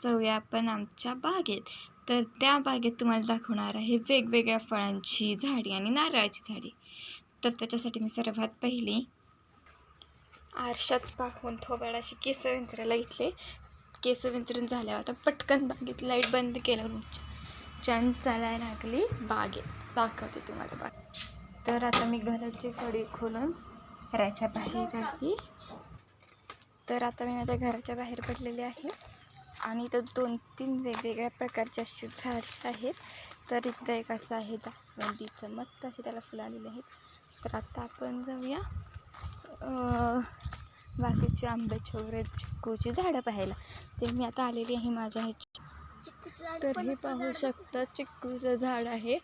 जाऊया आपण आमच्या बागेत. तर त्या बागेत तुम्हाला दाखवणार आहे वेगवेगळ्या फळांची झाडी आणि नारळाची झाडी. तर त्याच्यासाठी मी सर्वात पहिली आरशात पाहून थोबाडाशी केस विंचरायला घेतले. केस विंचरून झाल्यावर आता पटकन बागेत लाईट बंद केलं, छान चालायला लागली बागेत. दाखवते तुम्हाला बाग. तर आता मी घराची कडी खोलून घराच्या बाहेर आहे. तर आता मी माझ्या घराच्या बाहेर पडलेले आहे आणि इथं 2-3 वेगवेगळ्या प्रकारचे असे झाड आहेत. तर इथं एक असं आहे जास्वंदीचं, मस्त असे त्याला फुलं आलेले आहेत. तर आता आपण जाऊया बाकीची आंब्याची वगैरे चिक्कूची झाडं पाहायला. ते मी आता आलेली आहे माझ्या ह्याची. तर हे पाहू शकता चिक्कूचं झाड आहे.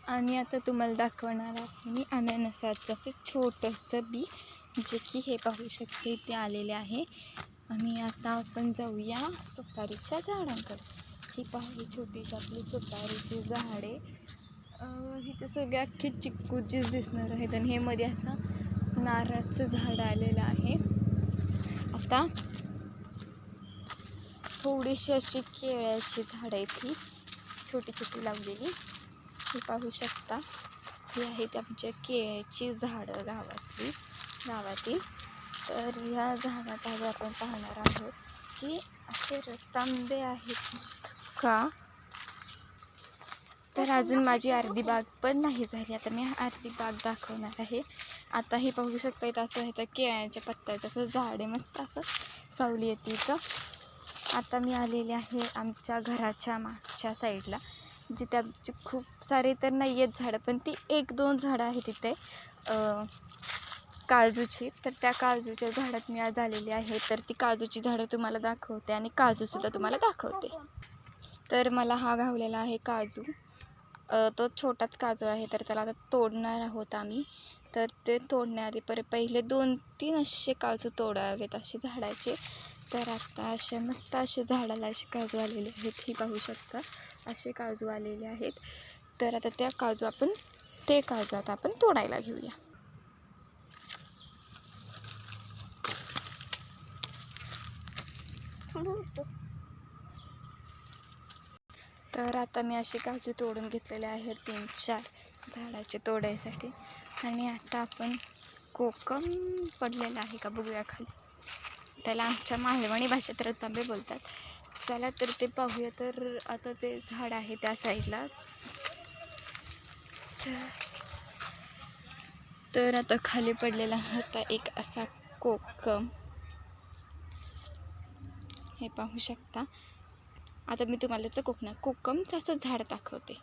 आणि आता तुम्हाला दाखवणार आहे मी अननसाचं असं छोटंसं बी, जे की हे पाहू शकते ते आलेले आहे. आणि आता आपण जाऊया सुपारीच्या झाडांकडे. ही पाहिली छोटीशी आपली सुपारीची झाडे. इथं सगळ्या अख्खी चिक्कूचीच दिसणार आहेत आणि हे मध्ये असं नारळाचं झाड आलेलं आहे. आता थोडीशी अशी केळ्याची झाडं आहेत, ही छोटी छोटी लावलेली. हे पाहू शकता ही आहेत आमच्या केळ्याची झाडं गावातील. तर ह्या झाडात आज आपण पाहणार आहोत की असे रतांबे आहेत का. तर अजून माझी अर्धी बाग पण नाही झाली. आता मी अर्धी बाग दाखवणार आहे. आता हे पाहू शकता इथं असं ह्याच्या केळ्याच्या पत्त्याचं असं झाड आहे, मस्त असं सावली येते इथं. आता मी आलेले आहे आमच्या घराच्या मागच्या साईडला, जिथे आमची खूप सारे तर नाही आहेत झाडं, पण ती 1-2 झाडं आहेत तिथे काजूची. तर त्या काजूच्या झाडात मी आज आलेली आहे. तर ती काजूची झाडं तुम्हाला दाखवते आणि काजूसुद्धा तुम्हाला दाखवते. तर मला हा घावलेला आहे काजू. तो छोटाच काजू आहे. तर त्याला आता तोडणार आहोत आम्ही. तर ते तोडण्याआधी पहिले 2-3 असे काजू तोडावेत असे झाडाचे. तर आता असे मस्त असे झाडाला असे काजू आलेले आहेत. ही पाहू शकता असे काजू आलेले आहेत. तर आता ते काजू आता आपण तोडायला घेऊया. तर आता मी असे काजू तोडून घेतलेले आहेत 3-4 झाडाचे तोडायसाठी. आणि आता आपण कोकम पडलेलं आहे का बघूया खाली. त्याला आमच्या मालवणी भाषेत रतांबे बोलतात. चला तर ते पाहूया. तर आता ते झाड आहे त्या साईडलाच. तर आता खाली पडलेला होता एक असा कोकम, हे पाहू शकता. आता मी तुम्हाला त्याचं कोकमचं असं झाड दाखवते.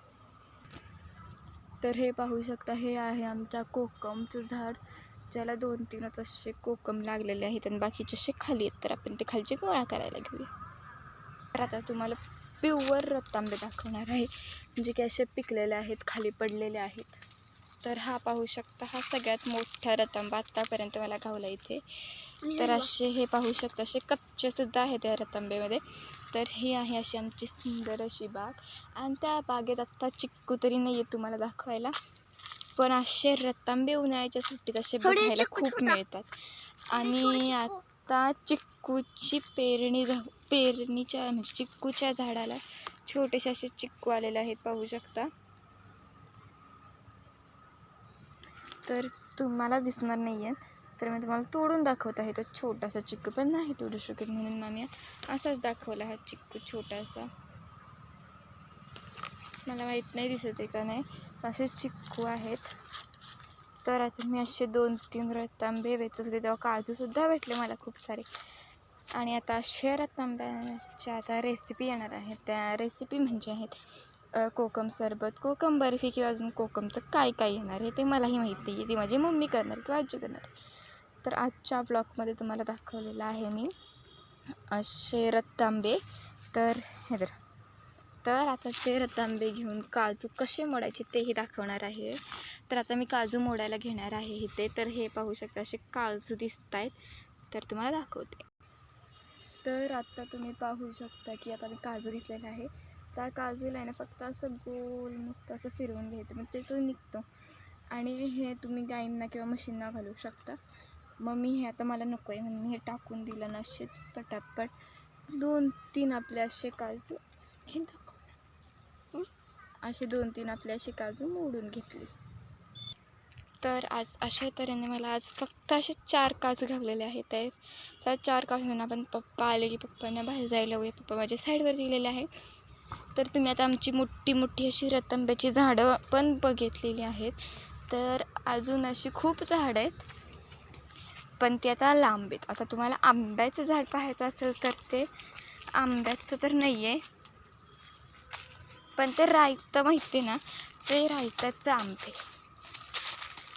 तर हे पाहू शकता हे आहे आमच्या कोकमचं झाड, ज्याला 2-3च असे कोकम लागलेले आहेत आणि बाकीचे असे खाली आहेत. तर आपण ते खालचे गोळा करायला घेऊया. तर आता तुम्हाला प्युअर रतांबे दाखवणार आहे, जे की असे पिकलेले आहेत, खाली पडलेले आहेत. तर हा पाहू शकता हा सगळ्यात मोठा रतांबा आत्तापर्यंत मला गावला इथे. तर असे हे पाहू शकता असे कच्चेसुद्धा आहेत या रतांब्यामध्ये. तर ही आहे अशी आमची सुंदर अशी बाग. आणि त्या बागेत आत्ता चिक्कू तरी नाही आहे तुम्हाला दाखवायला, पण असे रतांबे उन्हाळ्याच्या सुट्टीत असे बघायला खूप मिळतात. आणि आता चिक्कूची पेरणीच्या म्हणजे चिक्कूच्या झाडाला छोटेसे असे चिक्कू आलेले आहेत पाहू शकता. तर तुम्हाला दिसणार नाही आहेत, तर मी तुम्हाला तोडून दाखवत आहे. तो छोटासा चिक्कू पण नाही तोडू शकत, म्हणून मी असाच दाखवला हा चिक्कू छोटासा. मला माहीत नाही दिसत आहे का नाही, असेच चिक्कू आहेत. तर आता मी असे 2-3 रतांबे वेचत होते तेव्हा काजूसुद्धा भेटले मला खूप सारे. आणि आता अशा रतांब्याच्या आता रेसिपी येणार आहेत. त्या रेसिपी म्हणजे आहेत कोकम सरबत, कोकम बर्फी किंवा अजून कोकमचं काय येणार आहे ते मलाही माहीत नाही आहे. ती माझी मम्मी करणार किंवा आजी करणार. तर आजच्या व्लॉगमध्ये तुम्हाला दाखवलेलं आहे मी असे रतांबे. तर हे तर आता ते रतांबे घेऊन काजू कसे मोडायचे तेही दाखवणार आहे. तर आता मी काजू मोडायला घेणार आहे इथे. तर हे पाहू शकता असे काजू दिसत आहेत, तर तुम्हाला दाखवते. तर आता तुम्ही पाहू शकता की आता मी काजू घेतलेला आहे. त्या काजूला आहे ना फक्त असं गोल मस्त असं फिरवून घ्यायचं, म्हणजे तो निघतो. आणि हे तुम्ही गाईंना किंवा म्हशींना घालू शकता. मग मी हे आता मला नको आहे म्हणून मी हे टाकून दिलं ना असेच पटापट. 2-3 आपले असे काजू असे 2-3 आपले असे काजू मोडून घेतले. तर आज अशा तऱ्हेने मला आज फक्त असे 4 काजू घावलेले आहेत. तर त्या 4 काजूंना पण पप्पा आले की पप्पांना बाहेर जायला हवे. पप्पा माझ्या साईडवर गेलेले आहे. तर तुम्ही आता आमची मोठी मोठी अशी रतांब्याची झाडं पण बघितलेली आहेत. तर अजून अशी खूप झाडं आहेत, पण ती आता लांब आहेत. आता तुम्हाला आंब्याचं झाड पाहायचं असेल तर ते आंब्याचं तर नाही आहे, पण ते रायतं माहिती ना, ते रायताचं आंबे.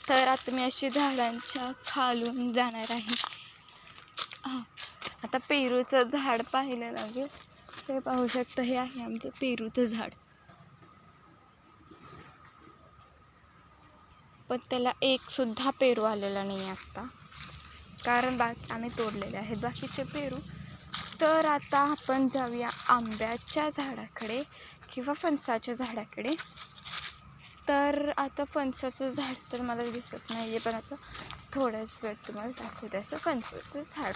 तर आता मी अशी झाडांच्या खालून जाणार आहे. आता पेरूचं झाड पाहायला लागेल. हे पाहू शकता, हे आहे आमचं पेरूचं झाड. पण त्याला एक सुद्धा पेरू आलेला नाही आत्ता, कारण आम्ही तोडलेले आहेत बाकीचे पेरू. तर आता आपण जाऊया आंब्याच्या झाडाकडे किंवा फणसाच्या झाडाकडे. तर आता फणसाचं झाड तर मला दिसत नाही आहे, पण आता थोड्याच वेळ तुम्हाला दाखवते असं फणसाचं झाड.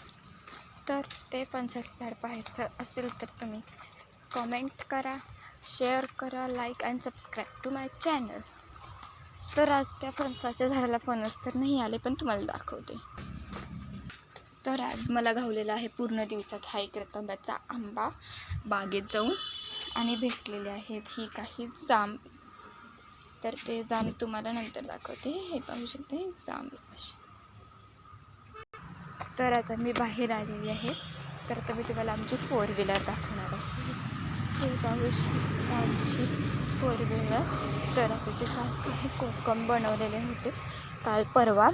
तर ते फणसाचं झाड पाहायचं असेल तर तुम्ही कमेंट करा, शेअर करा, like and subscribe to my channel. तर आज त्या फणसाच्या झाडाला फणस तर नाही आले, पण तुम्हाला दाखवते. तर आज मला घावलेला आहे पूर्ण दिवसात हा एक रतांब्याचा आंबा बागेत जाऊन, आणि भेटलेले आहेत ही काही जांब. तर ते जांब तुम्हाला नंतर दाखवते. हे पाहू शकते, हे जांब असे. तर आता मी बाहेर आलेली आहे. तर आता मी तुम्हाला आमची 4 व्हीलर दाखवणार आहे. हे पाहू शकता आमची 4 व्हीलर. तर आता जे काही कोकम बनवलेले होते काल परवा,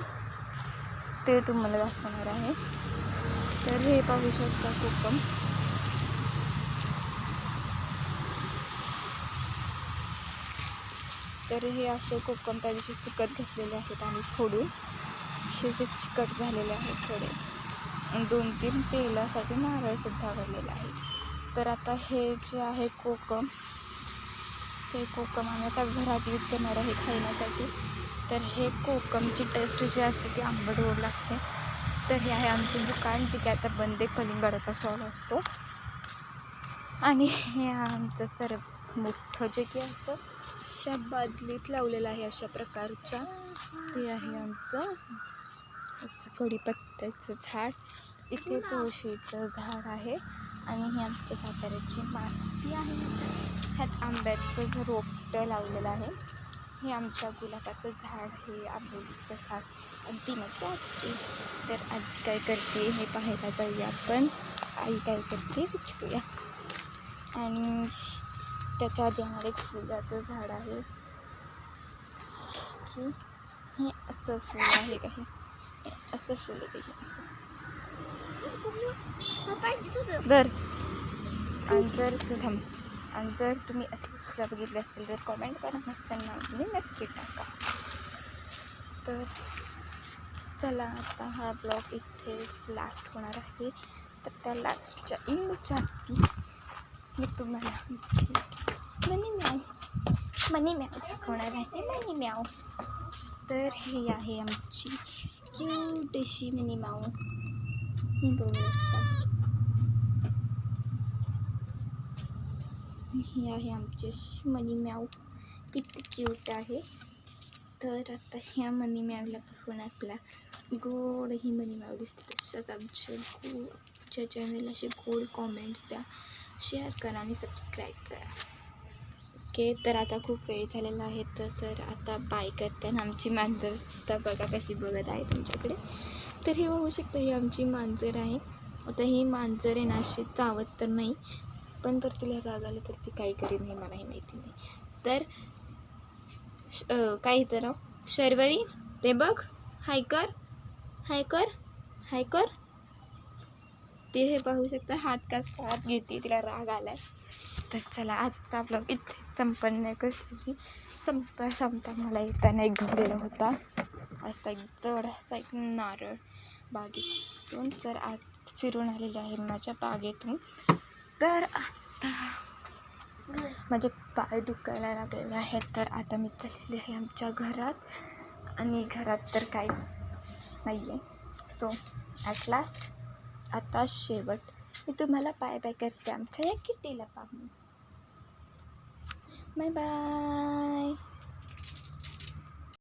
ते तुम्हाला दाखवणार आहे. तर हे पाहू शकता कोकम. तर हे असे कोकम त्या दिवशी सुकत घेतलेले आहेत आणि फोडून असे जे चिकट झालेले आहेत थोडे. 2-3 तेलासाठी नारळसुद्धा भरलेला आहे. तर आता हे जे आहे कोकम, ते कोकम आम्ही आता घरात यूज करणार आहे खाण्यासाठी. तर हे कोकमची टेस्ट जी असते ती आंबट गोड लागते. तर हे आहे आमचं दुकान, जे की आता बंद आहे. कलिंगडाचा स्टॉल असतो. आणि हे आमचं सर्व मोठं जे की असं अशा बादलीत लावलेलं आहे अशा प्रकारच्या. ते आहे आमचं असं कढीपत्त्याचं झाड. इथे तुळशीचं झाड आहे. आणि ही आमच्या साताऱ्याची माती आहे. ह्यात आंब्याचं रोपटं लावलेलं आहे. हे आमच्या गुलाबाचं झाड, हे आंबोलीचं झाड आणि ती माझी आजी. तर आजी काय करते हे पाहायला जाऊया आपण. आई काय करते विचारूया. आणि त्याच्या आधी आम्हाला एक फुलाचं झाड आहे की हे असं फूल आहे का, हे असं फुल आहे का, असं दर. आणि जर थांब, आणि जर तुम्ही असली फुलं बघितली असतील तर कमेंट करा, माझं नाव नक्की टाका. तर चला आता हा ब्लॉग इथेच लास्ट होणार आहे. तर त्या लास्टच्या इंडच्या मी तुम्हाला आमची मनी म्याव दाखवणार आहे. मनी म्याव. तर ही आहे आमची क्यूट अशी मनी म्याव. ही बघू शकता, ही आहे आमची मनी म्याव. किती क्यूट आहे. तर आता ह्या मनी म्यावला बघून आपला गोड ही मनी म्याव दिसते. तसंच आमच्या चॅनलला असे गोड कॉमेंट्स द्या, शेअर करा आणि सबस्क्राईब करा. ओके, तर आता खूप वेळ झालेला आहे. तर सर आता बाय करताना आमची मांजरसुद्धा बघा कशी बघत आहे तुमच्याकडे. तर हे होऊ शकतं, ही आमची मांजर आहे. आता ही मांजर आहे ना अशी चावत तर नाही, पण तर तिला राग आला तर ती काही करीन हे मलाही माहिती नाही. तर काय हिचं नाव शर्वरी, ते बघ, हाय कर, हाय कर, हाय कर. ते हे पाहू शकता हात का साथ घेते, तिला राग आलाय. तर चला आजचा ब्लॉग इथे संपन्न करते. संपता मला येताना एक घडलेला होता असा एक जड असा एक नारळ बागेतून. तर आज फिरून आलेले आहे माझ्या बागेतून. तर आता माझे पाय दुखायला लागलेले आहेत. तर आता मी चाललेली आहे आमच्या घरात, आणि घरात तर काही नाही आहे. सो ॲट लास्ट आता शेवट मी तुम्हाला बाय बाय करते आमच्या या किट्टीला पाहून. Bye bye.